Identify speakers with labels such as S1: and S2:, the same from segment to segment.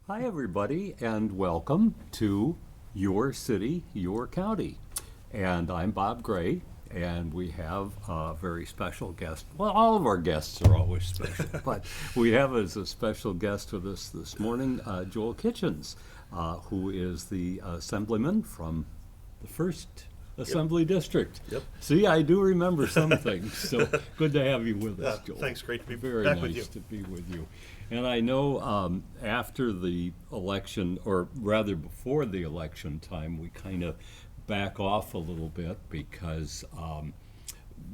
S1: Hi, everybody, and welcome to Your City, Your County. And I'm Bob Gray, and we have a very special guest. Well, all of our guests are always special, but we have as a special guest with us this morning Joel Kitchens, who is the assemblyman from the first Assembly District.
S2: Yep.
S1: See, I do remember some things, so good to have you with us, Joel.
S2: Thanks, great to be
S1: Very
S2: back
S1: nice
S2: with you.
S1: to be with you. And I know after the election, or rather before the election time, we kind of back off a little bit because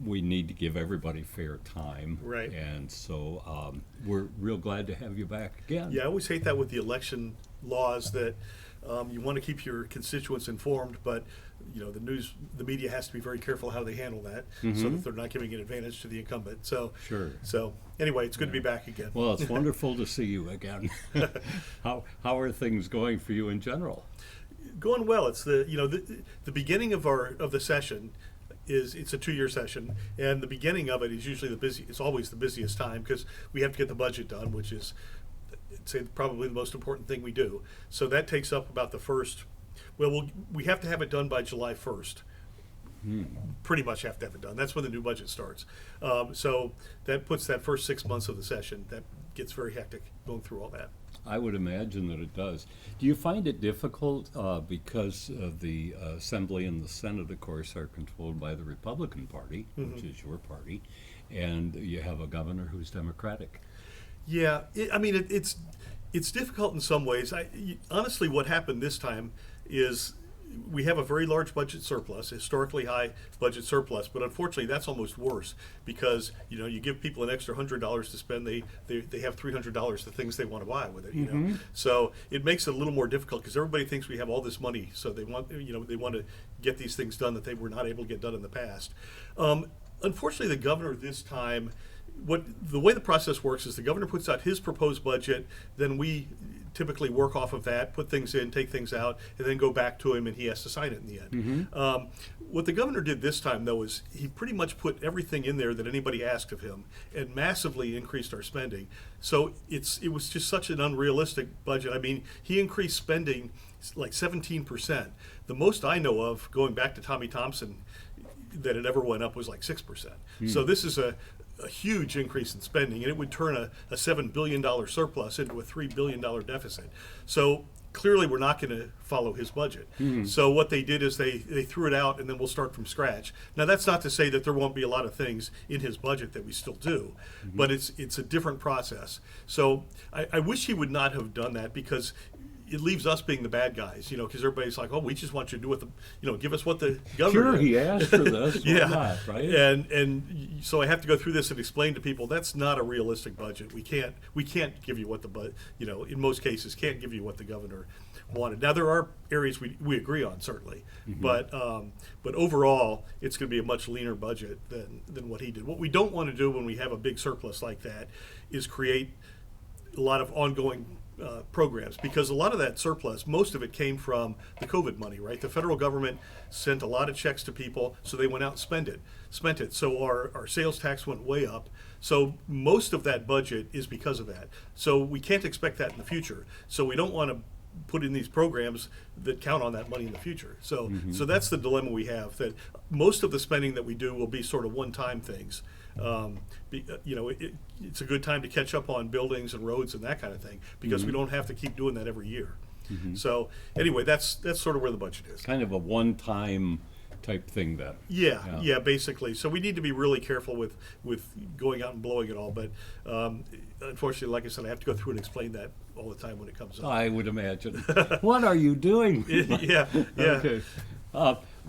S1: we need to give everybody fair time.
S2: Right.
S1: And so we're real glad to have you back again.
S2: Yeah, I always hate that with the election laws that you want to keep your constituents informed, but the media has to be very careful how they handle that, so that they're not giving an advantage to the incumbent. So,
S1: Sure.
S2: So anyway, it's good to be back again.
S1: Well, it's wonderful to see you again. How are things going for you in general?
S2: Going well. It's the beginning of the session. It's a 2-year session, and the beginning of it is usually it's always the busiest time because we have to get the budget done, which is, I'd say, probably the most important thing we do. So that takes up about the first. Well, we have to have it done by July 1st. Pretty much have to have it done. That's when the new budget starts. So that puts that first 6 months of the session. That gets very hectic going through all that.
S1: I would imagine that it does. Do you find it difficult because the Assembly and the Senate, of course, are controlled by the Republican Party, which is your party, and you have a governor who's Democratic?
S2: Yeah, it's difficult in some ways. Honestly, what happened this time is we have a very large budget surplus, historically high budget surplus, but unfortunately that's almost worse because you give people an extra $100 to spend, they have $300 the things they want to buy with it. So it makes it a little more difficult because everybody thinks we have all this money, so they want to get these things done that they were not able to get done in the past. Unfortunately, the governor this time, the way the process works is the governor puts out his proposed budget, then we typically work off of that, put things in, take things out, and then go back to him, and he has to sign it in the end. What the governor did this time, though, is he pretty much put everything in there that anybody asked of him and massively increased our spending. So it was just such an unrealistic budget. I mean, he increased spending like 17%. The most I know of, going back to Tommy Thompson, that it ever went up was like 6%. So this is a huge increase in spending, and it would turn a $7 billion surplus into a $3 billion deficit. So clearly we're not going to follow his budget. So what they did is they threw it out, and then we'll start from scratch. Now that's not to say that there won't be a lot of things in his budget that we still do, but it's a different process. So I wish he would not have done that because it leaves us being the bad guys, because everybody's like, oh, we just want you to do what give us what the governor
S1: Sure,
S2: did.
S1: he asked for this. Why
S2: Yeah,
S1: not, right?
S2: and so I have to go through this and explain to people that's not a realistic budget. We can't give you what in most cases can't give you what the governor wanted. Now there are areas we agree on certainly, but overall it's going to be a much leaner budget than what he did. What we don't want to do when we have a big surplus like that is create a lot of ongoing programs, because a lot of that surplus, most of it came from the COVID money, right? The federal government sent a lot of checks to people, so they went out and spent it. So our sales tax went way up. So most of that budget is because of that. So we can't expect that in the future. So we don't want to put in these programs that count on that money in the future. So that's the dilemma we have, that most of the spending that we do will be sort of one-time things. It's a good time to catch up on buildings and roads and that kind of thing because we don't have to keep doing that every year. So anyway, that's sort of where the budget is.
S1: Kind of a one-time type thing then.
S2: Yeah, basically. So we need to be really careful with going out and blowing it all. But unfortunately, like I said, I have to go through and explain that all the time when it comes up.
S1: I would imagine. What are you doing?
S2: Yeah.
S1: Okay.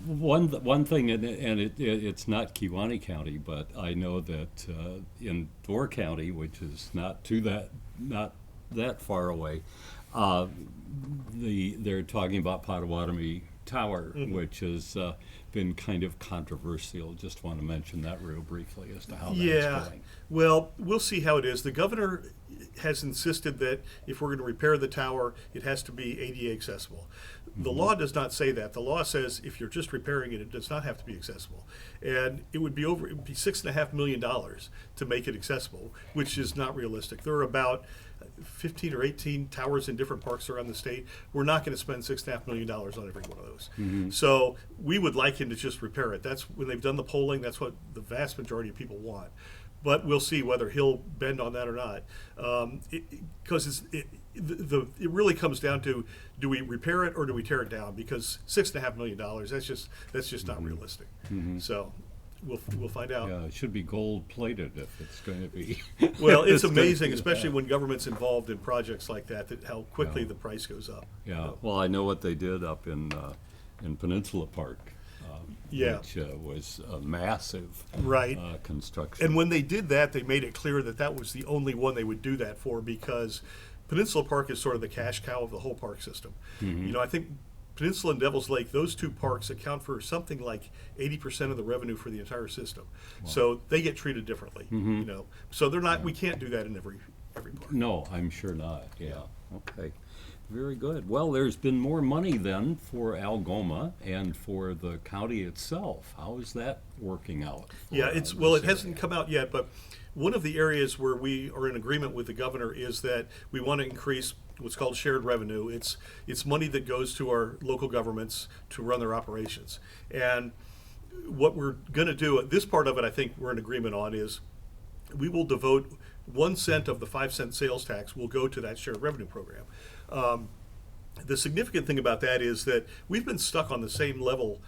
S1: One thing, and it's not Kewaunee County, but I know that in Door County, which is not that far away, they're talking about Potawatomi Tower, which has been kind of controversial. Just want to mention that real briefly as to how that's going.
S2: Well, we'll see how it is. The governor has insisted that if we're going to repair the tower, it has to be ADA accessible. The law does not say that. The law says if you're just repairing it, it does not have to be accessible. And it would be $6.5 million to make it accessible, which is not realistic. There are about 15 or 18 towers in different parks around the state. We're not going to spend $6.5 million on every one of those. So we would like him to just repair it. That's when they've done the polling, that's what the vast majority of people want. But we'll see whether he'll bend on that or not. Because it really comes down to, do we repair it or do we tear it down? Because $6.5 million, that's just not realistic. So we'll find out.
S1: Yeah, it should be gold plated if it's going to be.
S2: Well, it's
S1: going to
S2: amazing,
S1: be
S2: especially
S1: that.
S2: when government's involved in projects like that how quickly
S1: Yeah.
S2: the price goes up.
S1: Yeah, well, I know what they did up in Peninsula Park.
S2: Yeah.
S1: Which was a massive
S2: Right.
S1: construction.
S2: And when they did that, they made it clear that that was the only one they would do that for, because Peninsula Park is sort of the cash cow of the whole park system. I think Peninsula and Devil's Lake, those two parks account for something like 80% of the revenue for the entire system. So they get treated differently. So they're not. We can't do that in every park.
S1: No, I'm sure not, yeah. Okay, very good. Well, there's been more money then for Algoma and for the county itself. How is that working out? for,
S2: Yeah,
S1: this
S2: it hasn't
S1: area?
S2: come out yet, but one of the areas where we are in agreement with the governor is that we want to increase what's called shared revenue. It's money that goes to our local governments to run their operations. And what we're going to do, this part of it I think we're in agreement on, is we will devote 1 cent of the 5-cent sales tax will go to that shared revenue program. The significant thing about that is that we've been stuck on the same level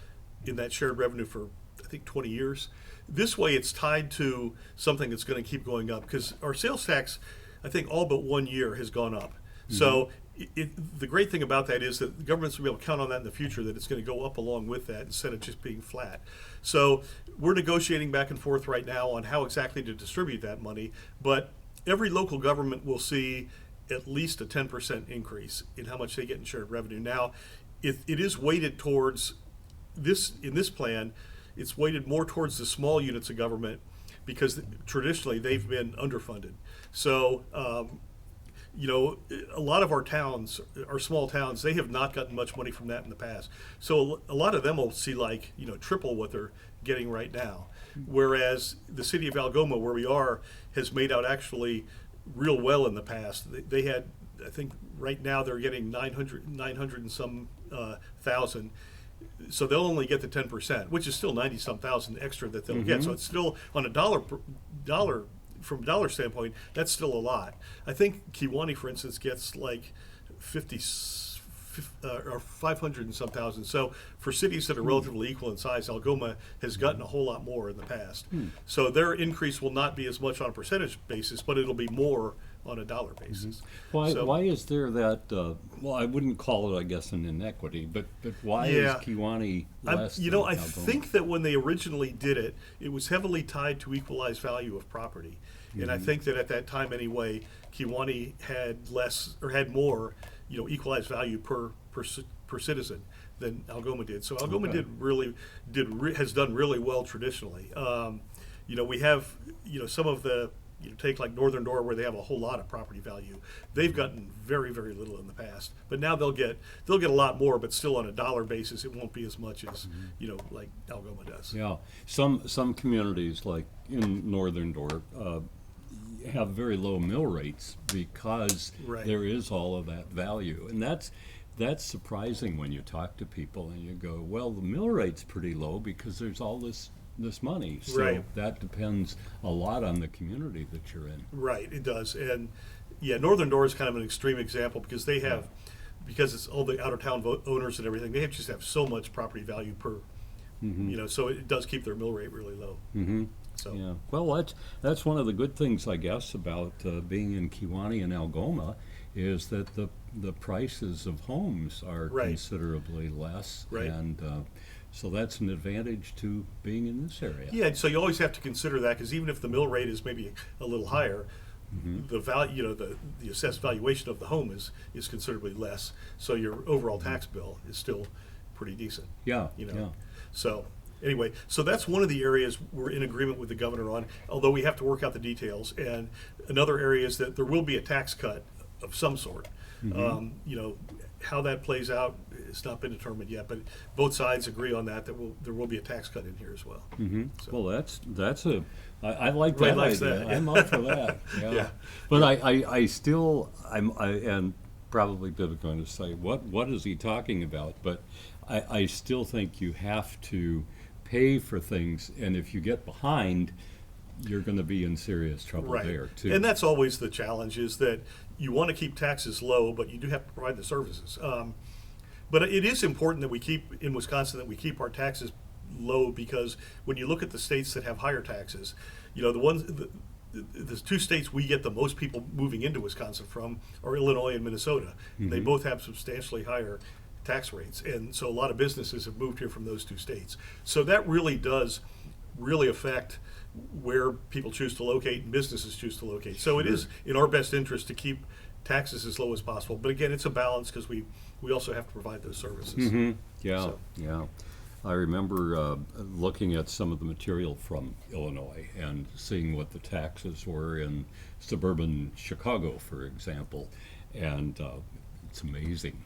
S2: in that shared revenue for, I think, 20 years. This way it's tied to something that's going to keep going up, because our sales tax, I think all but 1 year has gone up. So the great thing about that is that the government's will be able to count on that in the future, that it's going to go up along with that instead of just being flat. So we're negotiating back and forth right now on how exactly to distribute that money, but every local government will see at least a 10% increase in how much they get in shared revenue. Now, it is weighted towards this, in this plan, it's weighted more towards the small units of government, because traditionally they've been underfunded. So, a lot of our towns, our small towns, they have not gotten much money from that in the past. So a lot of them will see triple what they're getting right now. Whereas the city of Algoma, where we are, has made out actually real well in the past. They had, I think right now they're getting 900 and some thousand. So they'll only get the 10%, which is still 90-some thousand extra that they'll get. So it's still on a dollar from a dollar standpoint, that's still a lot. I think Kewanee, for instance, gets like 50 or 500 and some thousand. So for cities that are relatively equal in size, Algoma has gotten a whole lot more in the past. So their increase will not be as much on a percentage basis, but it'll be more on a dollar basis.
S1: Why is there that, well, I wouldn't call it, I guess, an inequity, but why is
S2: Yeah.
S1: Kewanee less than
S2: I
S1: Algoma?
S2: think that when they originally did it, it was heavily tied to equalized value of property. And I think that at that time anyway, Kewanee had less, or had more, equalized value per citizen than Algoma did. So Algoma has done really well traditionally. We have, some of the, take like Northern Door, where they have a whole lot of property value. They've gotten very, very little in the past, but now they'll get a lot more, but still on a dollar basis, it won't be as much as like Algoma does.
S1: Yeah, some communities, like in Northern Door, have very low mill rates because
S2: Right.
S1: there is all of that value, and that's surprising when you talk to people and you go, well, the mill rate's pretty low because there's all this money. So
S2: Right.
S1: that depends a lot on the community that you're in.
S2: Right, it does. And yeah, Northern Door is kind of an extreme example, because they have, because it's all the out of town owners and everything, they just have so much property value per, so it does keep their mill rate really low. So
S1: Yeah, well, that's one of the good things, I guess, about being in Kewanee and Algoma, is that the prices of homes are
S2: Right.
S1: considerably less,
S2: Right.
S1: and so that's an advantage to being in this area.
S2: yeah, so you always have to consider that, because even if the mill rate is maybe a little higher, the value, the assessed valuation of the home is considerably less. So your overall tax bill is still pretty decent.
S1: Yeah,
S2: Yeah. So anyway, so that's one of the areas we're in agreement with the governor on, although we have to work out the details. And another area is that there will be a tax cut of some sort. how that plays out, it's not been determined yet, but both sides agree on that, there will be a tax cut in here as well. So-
S1: Well, I like
S2: Ray
S1: that
S2: likes
S1: idea.
S2: that, yeah.
S1: I'm up for that. Yeah.
S2: Yeah.
S1: But I still, and probably Bib's going to say, what is he talking about? But I still think you have to pay for things, and if you get behind, you're going to be in serious trouble
S2: Right.
S1: there too.
S2: And that's always the challenge, is that you want to keep taxes low, but you do have to provide the services. But it is important that we keep, in Wisconsin, that we keep our taxes low, because when you look at the states that have higher taxes, the two states we get the most people moving into Wisconsin from are Illinois and Minnesota. They both have substantially higher tax rates, and so a lot of businesses have moved here from those two states. So that really does affect where people choose to locate and businesses choose to locate. So it is in our best interest to keep taxes as low as possible. But again, it's a balance, because we also have to provide those services.
S1: Yeah,
S2: So-
S1: yeah. I remember looking at some of the material from Illinois and seeing what the taxes were in suburban Chicago, for example, and it's amazing.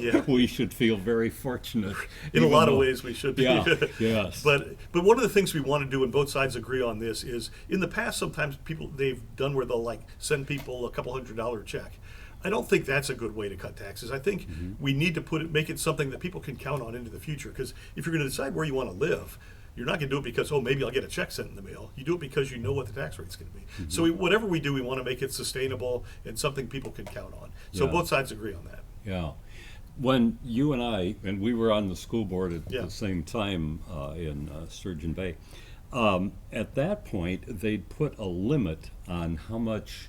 S2: Yeah.
S1: We should feel very fortunate.
S2: In a
S1: even
S2: lot of
S1: though-
S2: ways, we should be.
S1: Yeah, yes.
S2: But one of the things we want to do, and both sides agree on this, is in the past sometimes they've done where they'll send people a couple $100 check. I don't think that's a good way to cut taxes. I think we need to make it something that people can count on into the future. Because if you're going to decide where you want to live, you're not going to do it because, maybe I'll get a check sent in the mail. You do it because you know what the tax rate's going to be. So whatever we do, we want to make it sustainable and something people can count on. So
S1: Yeah.
S2: both sides agree on that.
S1: Yeah. When you and we were on the school board at
S2: Yeah.
S1: the same time in Sturgeon Bay, at that point, they'd put a limit on how much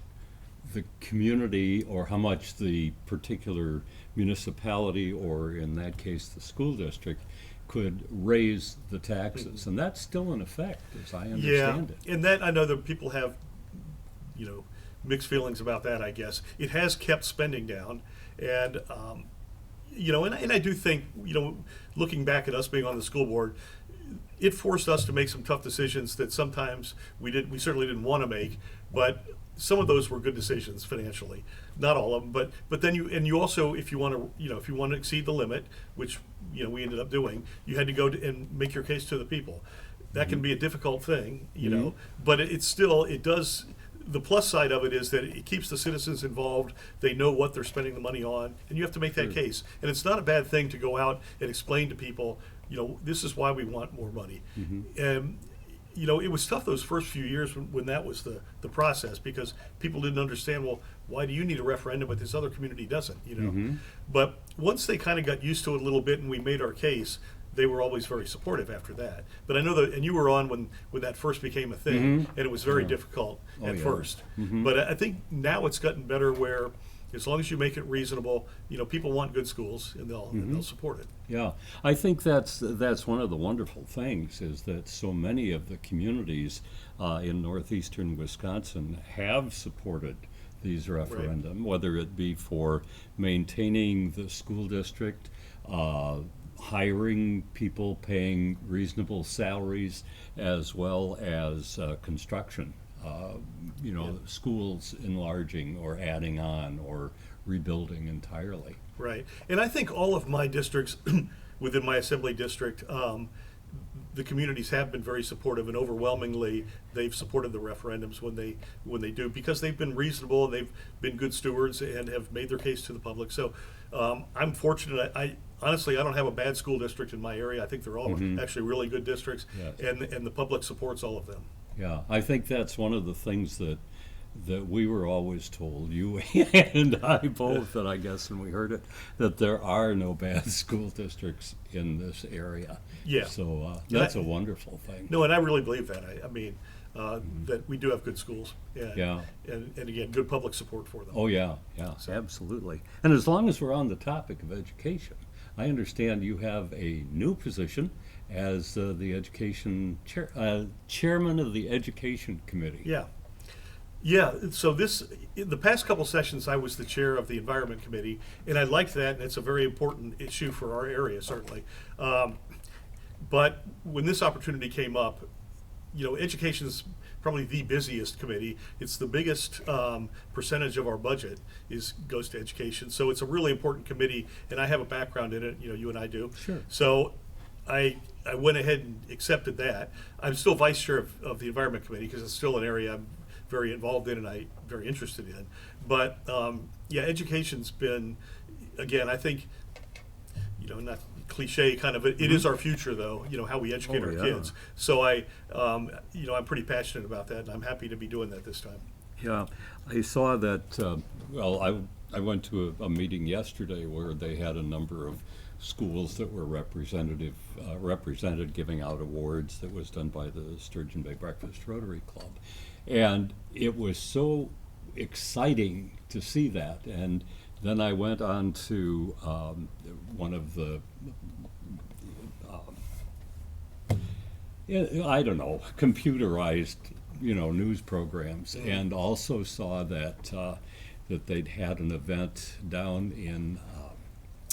S1: the community, or how much the particular municipality, or in that case, the school district, could raise the taxes. And that's still in effect, as I understand it.
S2: And that, I know that people have, mixed feelings about that, I guess. It has kept spending down, and, and I do think, looking back at us being on the school board, it forced us to make some tough decisions that sometimes we certainly didn't want to make, but some of those were good decisions financially. Not all of them, but then you also, if you want to exceed the limit, which we ended up doing, you had to go and make your case to the people. That can be a difficult thing, but it does. The plus side of it is that it keeps the citizens involved. They know what they're spending the money on, and you have to make that case. And it's not a bad thing to go out and explain to people, this is why we want more money. And it was tough those first few years when that was the process, because people didn't understand, well, why do you need a referendum but this other community doesn't, But once they kind of got used to it a little bit and we made our case, they were always very supportive after that. But I know that, and you were on when that first became a thing, and it was very difficult at
S1: yeah.
S2: first. But I think now it's gotten better, where as long as you make it reasonable, people want good schools, and they'll support it.
S1: Yeah, I think that's one of the wonderful things, is that so many of the communities in northeastern Wisconsin have supported these referendum, whether it be for maintaining the school district, hiring people, paying reasonable salaries, as well as construction. Schools enlarging or adding on or rebuilding entirely.
S2: Right. And I think all of my districts within my assembly district, the communities have been very supportive, and overwhelmingly they've supported the referendums when they do, because they've been reasonable and they've been good stewards and have made their case to the public. So I'm fortunate. I honestly, I don't have a bad school district in my area. I think they're all actually really good districts,
S1: Yes.
S2: and the public supports all of them.
S1: Yeah, I think that's one of the things that we were always told, you and I both, and I guess when we heard it, that there are no bad school districts in this area.
S2: Yeah.
S1: So that's a wonderful thing.
S2: No, and I really believe that. I mean, that we do have good schools. And,
S1: Yeah.
S2: And again, good public support for them.
S1: Oh, yeah, absolutely. And as long as we're on the topic of education, I understand you have a new position as the education chairman of the education committee.
S2: Yeah. Yeah, so in the past couple sessions, I was the chair of the Environment Committee, and I liked that, and it's a very important issue for our area, certainly. But when this opportunity came up, education is probably the busiest committee. It's the biggest percentage of our budget goes to education. So it's a really important committee, and I have a background in it. You and I do.
S1: Sure.
S2: So I went ahead and accepted that. I'm still vice chair of the environment committee because it's still an area I'm very involved in and I'm very interested in. But education's been, again, I think, not cliche kind of, it is our future though, how we educate
S1: Oh,
S2: our
S1: yeah.
S2: kids. So I'm pretty passionate about that, and I'm happy to be doing that this time.
S1: Yeah, I saw that, I went to a meeting yesterday where they had a number of schools that were represented giving out awards that was done by the Sturgeon Bay Breakfast Rotary Club. And it was so exciting to see that. And then I went on to one of the, I don't know, computerized, news programs, and also saw that that they'd had an event down in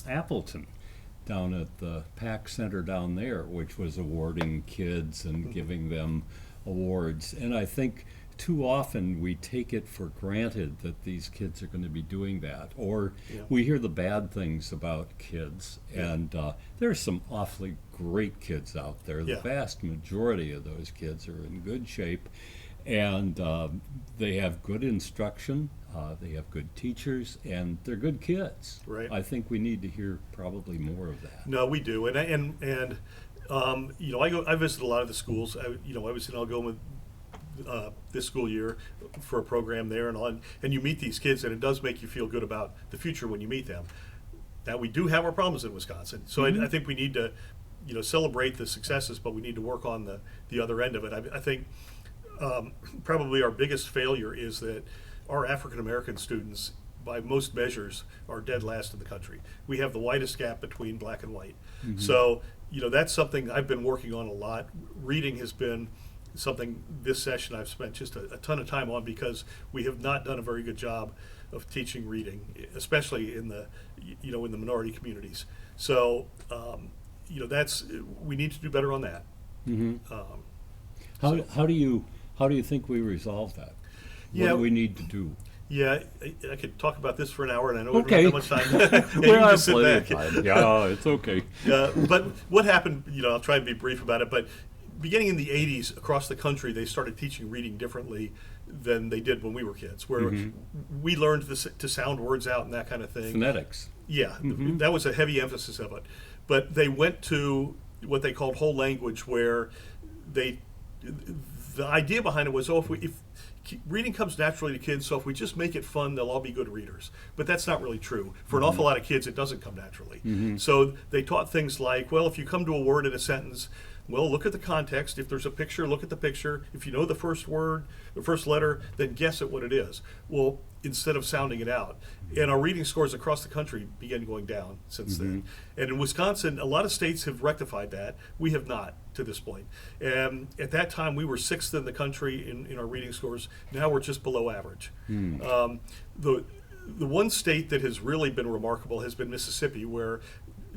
S1: Appleton, down at the PAC Center down there, which was awarding kids and giving them awards. And I think too often we take it for granted that these kids are going to be doing that, or
S2: Yeah.
S1: we hear the bad things about kids, and there's some awfully great kids out there. The
S2: Yeah.
S1: vast majority of those kids are in good shape, and they have good instruction, they have good teachers, and they're good kids.
S2: Right.
S1: I think we need to hear probably more of that.
S2: No, we do, and I visit a lot of the schools. I was in Algoma this school year for a program there, and you meet these kids, and it does make you feel good about the future when you meet them. Now, we do have our problems in Wisconsin, so I think we need to celebrate the successes, but we need to work on the other end of it. I think probably our biggest failure is that our African American students, by most measures, are dead last in the country. We have the widest gap between black and white. So that's something I've been working on a lot. Reading has been something this session I've spent just a ton of time on, because we have not done a very good job of teaching reading, especially in the in the minority communities. So we need to do better on that.
S1: How do you think we resolve that? What
S2: Yeah.
S1: do we need to do?
S2: Yeah, I could talk about this for an hour, and I know we
S1: Okay.
S2: don't have that much time. Yeah, you
S1: We
S2: can
S1: have
S2: just sit
S1: plenty of
S2: back.
S1: time. Yeah, it's okay.
S2: But what happened, I'll try and be brief about it, but beginning in the 80s, across the country, they started teaching reading differently than they did when we were kids, where we learned to sound words out and that kind of thing.
S1: Phonetics.
S2: Yeah, that was a heavy emphasis of it. But they went to what they called whole language, where the idea behind it was, if reading comes naturally to kids, so if we just make it fun, they'll all be good readers. But that's not really true. For an awful lot of kids, it doesn't come naturally. So they taught things like, well, if you come to a word in a sentence, well, look at the context. If there's a picture, look at the picture. If you know the first word, the first letter, then guess at what it is. Well, instead of sounding it out. And our reading scores across the country began going down since then. And in Wisconsin, a lot of states have rectified that. We have not to this point. And at that time, we were 6th in the country in our reading scores. Now we're just below average. The one state that has really been remarkable has been Mississippi, where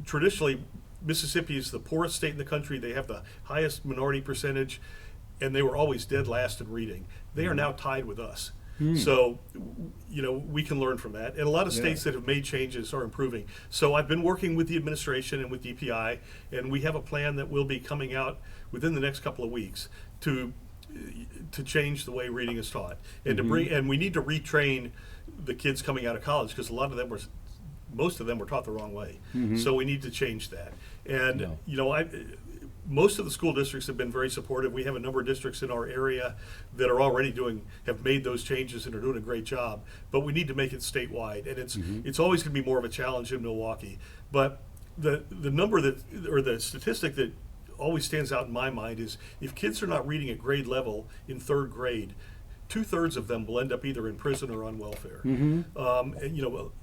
S2: traditionally Mississippi is the poorest state in the country. They have the highest minority percentage, and they were always dead last in reading. They are now tied with us. So, we can learn from that. And a lot of states that have made changes are improving. So I've been working with the administration and with DPI, and we have a plan that will be coming out within the next couple of weeks to change the way reading is taught, and and we need to retrain the kids coming out of college, because most of them were taught the wrong way. So we need to change that. And most of the school districts have been very supportive. We have a number of districts in our area that are already have made those changes and are doing a great job. But we need to make it statewide, and it's always going to be more of a challenge in Milwaukee. But the number or the statistic that always stands out in my mind is, if kids are not reading at grade level in 3rd grade, 2/3 of them will end up either in prison or on welfare. And,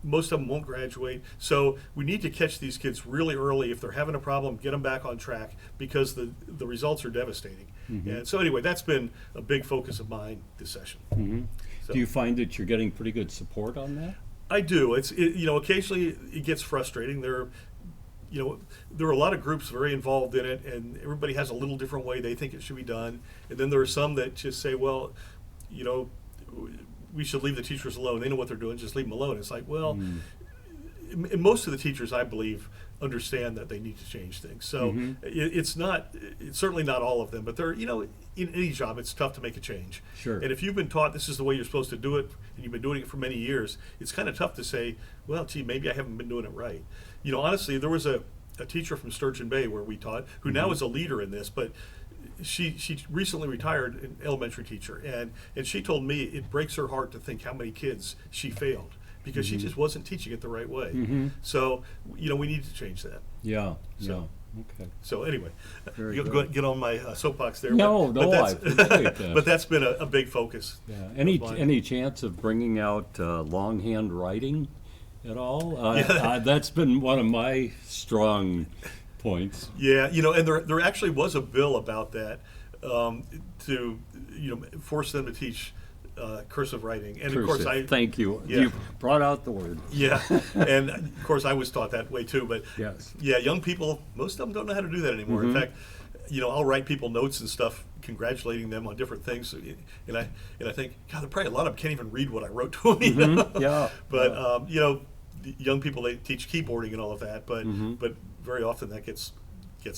S2: most of them won't graduate. So we need to catch these kids really early. If they're having a problem, get them back on track, because the results are devastating. And so anyway, that's been a big focus of mine this session. So,
S1: Do you find that you're getting pretty good support on that?
S2: I do. Occasionally it gets frustrating. there are a lot of groups very involved in it, and everybody has a little different way they think it should be done. And then there are some that just say, well, you know, we should leave the teachers alone. They know what they're doing. Just leave them alone. It's like, well, and most of the teachers, I believe, understand that they need to change things. So it's certainly not all of them, but they're, in any job, it's tough to make a change.
S1: Sure.
S2: And if you've been taught this is the way you're supposed to do it, and you've been doing it for many years, it's kind of tough to say, well, gee, maybe I haven't been doing it right. Honestly, there was a teacher from Sturgeon Bay where we taught, who now is a leader in this, but she recently retired, an elementary teacher, and she told me it breaks her heart to think how many kids she failed because she just wasn't teaching it the right way. So, we need to change that.
S1: Yeah,
S2: So- So anyway,
S1: Very
S2: you'll
S1: good.
S2: get on my soapbox there.
S1: No, I
S2: that's,
S1: appreciate that.
S2: but that's been a big focus.
S1: Yeah.
S2: of mine.
S1: Any chance of bringing out longhand writing at all?
S2: Yeah.
S1: That's been one of my strong points.
S2: Yeah, and there actually was a bill about that to force them to teach cursive writing, and of course
S1: Cursive. Thank you.
S2: Yeah.
S1: You brought out the word.
S2: yeah, and of course I was taught that way too. But
S1: Yes.
S2: yeah, young people, most of them don't know how to do that anymore. In fact, I'll write people notes and stuff, congratulating them on different things, and I think, God, there are probably a lot of them can't even read what I wrote to them.
S1: Yeah.
S2: But the young people, they teach keyboarding and all of that, but very often that gets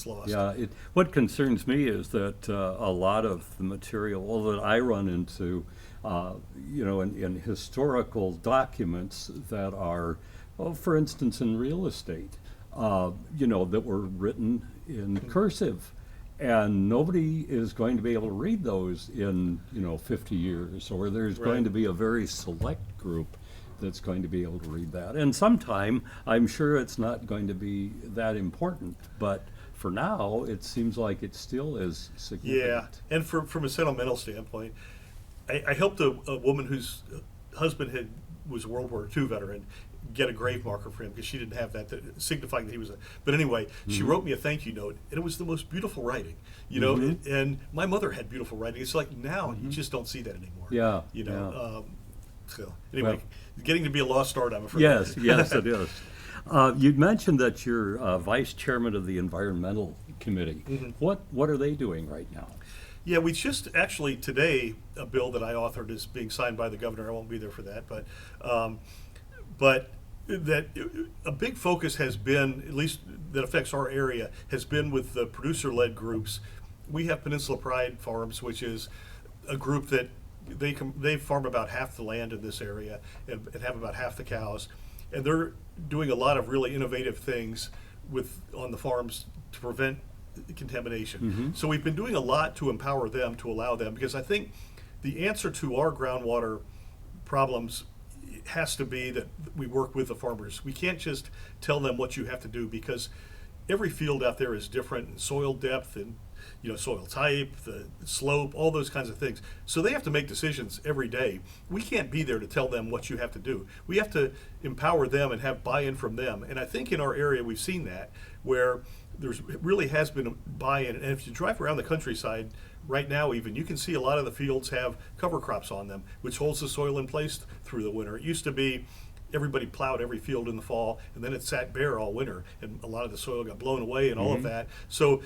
S2: lost.
S1: Yeah, what concerns me is that a lot of the material that I run into, in historical documents that are, for instance, in real estate, that were written in cursive. And nobody is going to be able to read those in, 50 years, or there's going
S2: Right.
S1: to be a very select group that's going to be able to read that. And sometime, I'm sure it's not going to be that important, but for now, it seems like it still is significant.
S2: Yeah, and from a sentimental standpoint, I helped a woman whose husband was a World War II veteran get a grave marker for him because she didn't have that, signifying that he was a. But anyway, she wrote me a thank you note, and it was the most beautiful writing, and my mother had beautiful writing. It's like now you just don't see that anymore.
S1: Yeah,
S2: So anyway,
S1: Well-
S2: getting to be a lost art, I'm afraid.
S1: Yes, yes, it is. You mentioned that you're vice chairman of the environmental committee. What are they doing right now?
S2: Yeah, we just actually today, a bill that I authored is being signed by the governor. I won't be there for that, but that a big focus has been, at least that affects our area, has been with the producer-led groups. We have Peninsula Pride Farms, which is a group that they farm about half the land in this area and have about half the cows, and they're doing a lot of really innovative things on the farms to prevent contamination. So we've been doing a lot to empower them, to allow them, because I think the answer to our groundwater problems has to be that we work with the farmers. We can't just tell them what you have to do, because every field out there is different in soil depth and soil type, the slope, all those kinds of things. So they have to make decisions every day. We can't be there to tell them what you have to do. We have to empower them and have buy-in from them. And I think in our area we've seen that, where it really has been a buy-in. And if you drive around the countryside right now, even, you can see a lot of the fields have cover crops on them, which holds the soil in place through the winter. It used to be everybody plowed every field in the fall, and then it sat bare all winter, and a lot of the soil got blown away and all of that. So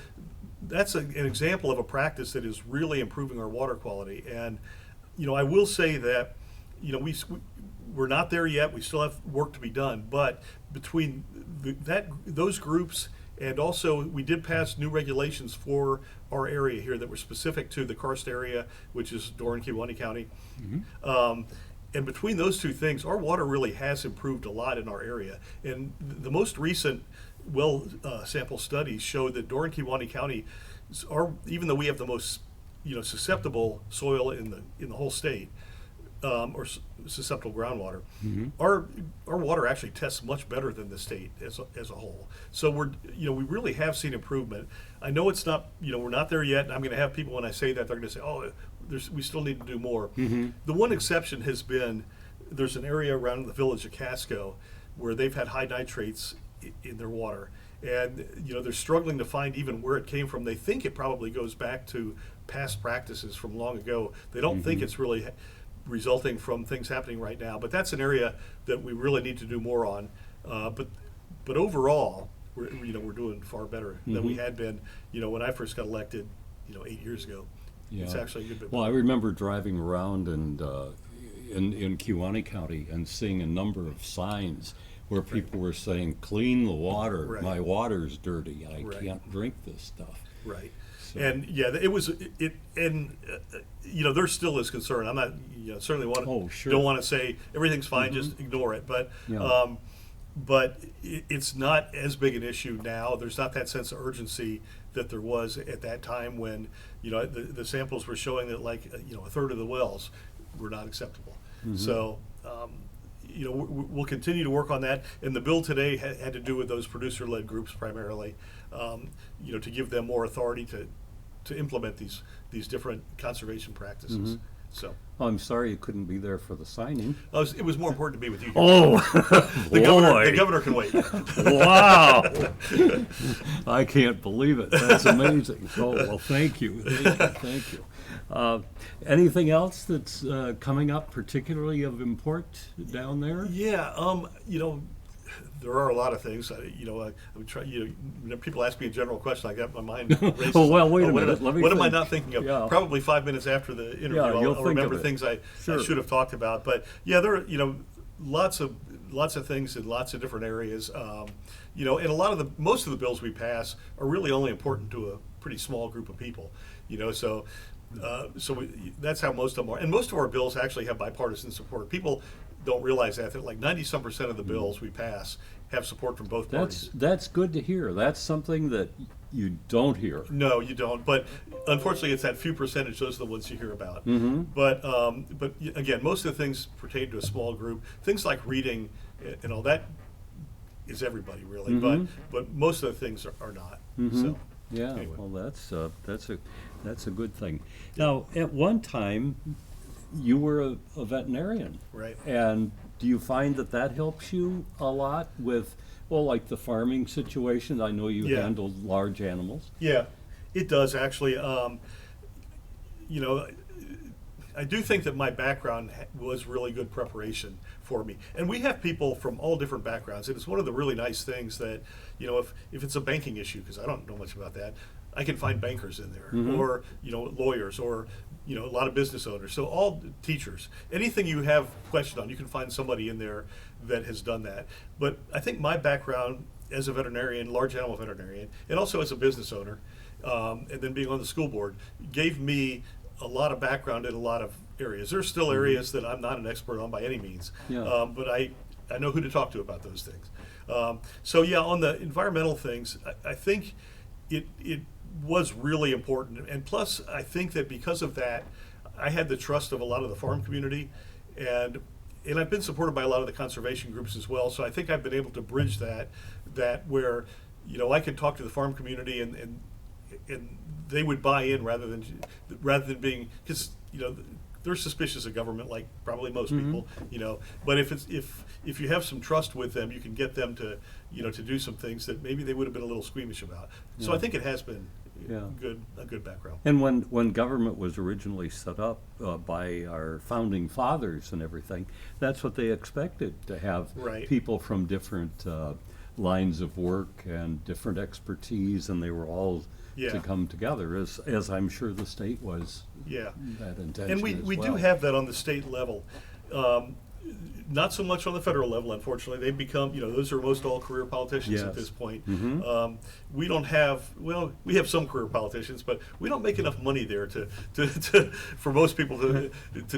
S2: that's an example of a practice that is really improving our water quality. And I will say that we're not there yet. We still have work to be done. But between those groups, and also we did pass new regulations for our area here that were specific to the karst area, which is Door and Kewaunee County. And between those two things, our water really has improved a lot in our area. And the most recent sample studies show that Door and Kewaunee County even though we have the most susceptible soil in the whole state, or susceptible groundwater, our water actually tests much better than the state as a whole. So we really have seen improvement. I know it's not, we're not there yet, and I'm going to have people, when I say that, they're going to say, oh, we still need to do more. The one exception has been, there's an area around the village of Casco where they've had high nitrates in their water, and they're struggling to find even where it came from. They think it probably goes back to past practices from long ago. They don't think it's really resulting from things happening right now, but that's an area that we really need to do more on. But overall, we're doing far better than we had been, when I first got elected, 8 years ago. It's
S1: Yeah.
S2: actually a good bit.
S1: Well, I remember driving around and in Kewaunee County and seeing a number of signs where people were saying, "Clean the water.
S2: Right.
S1: My water's dirty. I
S2: Right.
S1: can't drink this stuff."
S2: Right.
S1: So-
S2: And yeah, it was and there still is concern. I'm not certainly
S1: Oh, sure.
S2: don't want to say everything's fine, just ignore it. But
S1: Yeah.
S2: but it's not as big an issue now. There's not that sense of urgency that there was at that time when the samples were showing that a third of the wells were not acceptable. So. We'll continue to work on that. And the bill today had to do with those producer-led groups primarily, to give them more authority to implement these different conservation practices. So
S1: Oh, I'm sorry you couldn't be there for the signing.
S2: it was more important to be with you.
S1: Oh,
S2: The governor can wait.
S1: Wow. I can't believe it. That's amazing. Oh, well, thank you. Thank you. Anything else that's coming up particularly of import down there?
S2: Yeah, there are a lot of things. I would try. When people ask me a general question like that, my mind races.
S1: Oh, well, wait a
S2: what
S1: minute. Let me
S2: what am I
S1: think.
S2: not thinking of?
S1: Yeah.
S2: Probably 5 minutes after the interview,
S1: Yeah, you'll
S2: I'll
S1: think
S2: remember
S1: of it.
S2: things I
S1: Sure.
S2: should have talked about. But yeah, there are lots of things in lots of different areas. And a lot of most of the bills we pass are really only important to a pretty small group of people. So. That's how most of them are, and most of our bills actually have bipartisan support. People don't realize that 90-some% of the bills we pass have support from both parties.
S1: That's good to hear. That's something that you don't hear.
S2: No, you don't. But unfortunately, it's that few percentage. Those are the ones you hear about. But again, most of the things pertain to a small group. Things like reading and all that is everybody really. But most of the things are not. So.
S1: Yeah,
S2: Anyway.
S1: well, that's a good thing. Now, at one time, you were a veterinarian,
S2: Right.
S1: and do you find that helps you a lot with, like the farming situation? I know you
S2: Yeah.
S1: handled large animals.
S2: Yeah, it does actually. I do think that my background was really good preparation for me. And we have people from all different backgrounds. And it's one of the really nice things that, if it's a banking issue, because I don't know much about that, I can find bankers in there, or, lawyers, or, a lot of business owners. So all teachers, anything you have question on, you can find somebody in there that has done that. But I think my background as a veterinarian, large animal veterinarian, and also as a business owner, and then being on the school board, gave me a lot of background in a lot of areas. There's still areas that I'm not an expert on by any means,
S1: Yeah.
S2: but I know who to talk to about those things. So yeah, on the environmental things, I think it was really important. And plus, I think that because of that, I had the trust of a lot of the farm community, and I've been supported by a lot of the conservation groups as well. So I think I've been able to bridge that where, I could talk to the farm community and they would buy in rather than being, because they're suspicious of government like probably most people, but if you have some trust with them, you can get them to to do some things that maybe they would have been a little squeamish about. So I think it has been
S1: Yeah.
S2: a good background.
S1: And when government was originally set up by our founding fathers and everything, that's what they expected, to have
S2: Right.
S1: people from different lines of work and different expertise, and they were all
S2: Yeah.
S1: to come together, as I'm sure the state was
S2: Yeah.
S1: that intention
S2: And we
S1: as
S2: do
S1: well.
S2: have that on the state level. Not so much on the federal level, unfortunately. They've become, those are most all career politicians at
S1: Yes.
S2: this point. We don't have, we have some career politicians, but we don't make enough money there to for most people to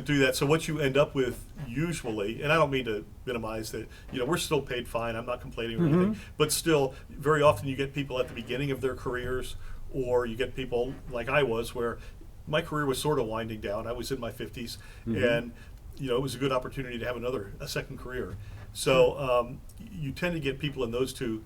S2: do that. So what you end up with usually, and I don't mean to minimize that, we're still paid fine. I'm not complaining or anything, but still, very often you get people at the beginning of their careers, or you get people like I was, where my career was sort of winding down. I was in my 50s, and it was a good opportunity to have a second career. So you tend to get people in those two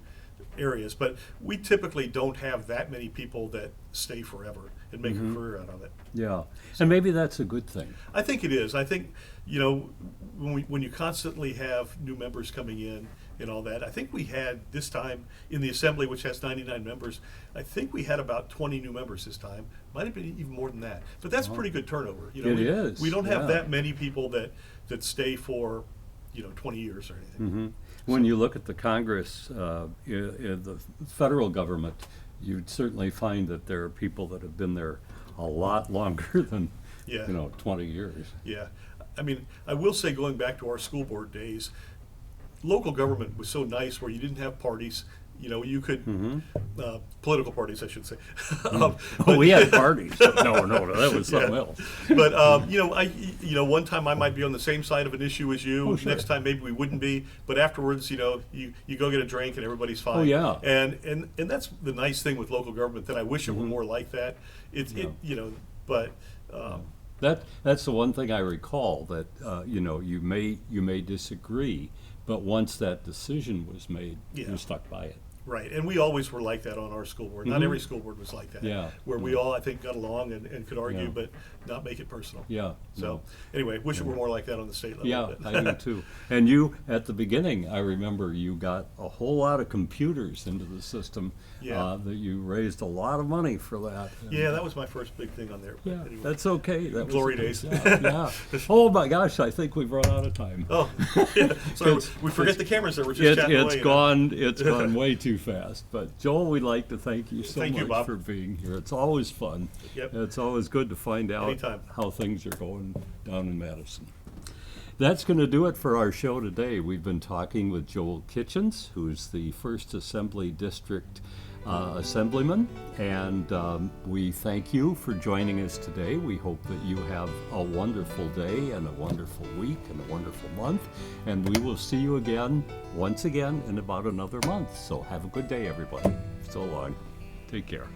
S2: areas, but we typically don't have that many people that stay forever and make a career out of it.
S1: Yeah, and maybe that's a good thing.
S2: I think it is. I think, when you constantly have new members coming in and all that, I think we had this time in the assembly, which has 99 members, I think we had about 20 new members this time. Might have been even more than that. But that's pretty good turnover.
S1: It is,
S2: We don't have
S1: yeah.
S2: that many people that stay for, 20 years or anything.
S1: When you look at the Congress, in the federal government, you'd certainly find that there are people that have been there a lot longer than,
S2: Yeah.
S1: 20 years.
S2: Yeah, I mean, I will say, going back to our school board days, local government was so nice where you didn't have parties. You could, political parties, I should say.
S1: Oh,
S2: But-
S1: we had parties. No, that was something
S2: Yeah.
S1: else.
S2: But one time I might be on the same side of an issue as you.
S1: Oh, sure.
S2: Next time maybe we wouldn't be. But afterwards, you go get a drink and everybody's fine.
S1: Oh, yeah.
S2: And that's the nice thing with local government, that I wish it were more like that. But
S1: That's the one thing I recall, that, you may disagree, but once that decision was made,
S2: Yeah.
S1: you're stuck by it.
S2: right, and we always were like that on our school board. Not every school board was like that.
S1: Mm-hmm. Yeah.
S2: Where we all, I think, got along and could argue,
S1: Yeah.
S2: but not make it personal.
S1: Yeah.
S2: So anyway, wish it were more like that on the state level.
S1: Yeah,
S2: but-
S1: I do too. And you, at the beginning, I remember you got a whole lot of computers into the system.
S2: Yeah.
S1: That you raised a lot of money for that. And,
S2: Yeah, that was my first big thing on there. But
S1: yeah,
S2: anyway.
S1: that's okay. That was
S2: Glory
S1: a good
S2: days.
S1: job, yeah. Oh my gosh, I think we've run out of time.
S2: Oh, yeah. So
S1: It's-
S2: we forget the cameras there. We're just chatting away.
S1: It's gone way too fast. But Joel, we'd like to thank you so
S2: Thank you,
S1: much
S2: Bob.
S1: for being here. It's always fun.
S2: Yep.
S1: It's always good to find out
S2: Anytime.
S1: how things are going down in Madison. That's going to do it for our show today. We've been talking with Joel Kitchens, who's the First Assembly District Assemblyman, and we thank you for joining us today. We hope that you have a wonderful day and a wonderful week and a wonderful month, and we will see you once again in about another month. So have a good day, everybody. So long. Take care.